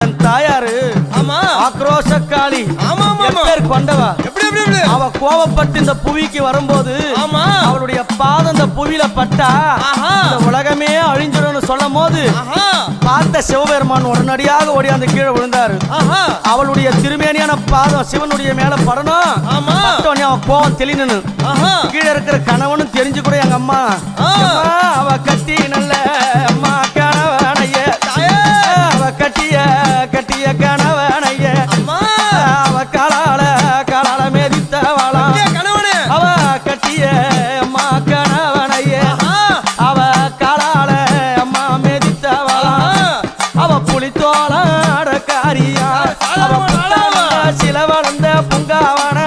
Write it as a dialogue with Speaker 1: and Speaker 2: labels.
Speaker 1: என் தாயாரு
Speaker 2: ஆமா
Speaker 1: ஆக்ரோஷக்காளி
Speaker 2: ஆமா ஆமா
Speaker 1: பேர் கொண்டவா
Speaker 2: எப்படி எப்படி எப்படி
Speaker 1: அவ கோபப்பட்டு இந்த புவிக்கு வரும்போது
Speaker 2: ஆமா
Speaker 1: அவளுடைய பாதம் இந்த புவியில பட்டா இந்த உலகமே அழிஞ்சிடும்னு சொல்லும் போது பார்த்த சிவபெருமான் உடனடியாக ஓடி அந்த கீழே விழுந்தாரு. அவளுடைய திருமேனியான பாதம் சிவனுடைய மேல படணும். பட்டோனே அவ கோபம் தெளினு கீழே இருக்கிற கணவனும் தெரிஞ்சு கூட எங்க அம்மா அவ கட்டி நல்ல அம்மா கணவனைய அவ கட்டிய கட்டிய கணவனைய அவ காலால காலால மேதித்தவளா அவ கட்டிய அம்மா கணவனைய அவ காலால அம்மா மேதித்தவளா அவ புலித்தோளாட காரியா அவ சில வளர்ந்த பூங்காவன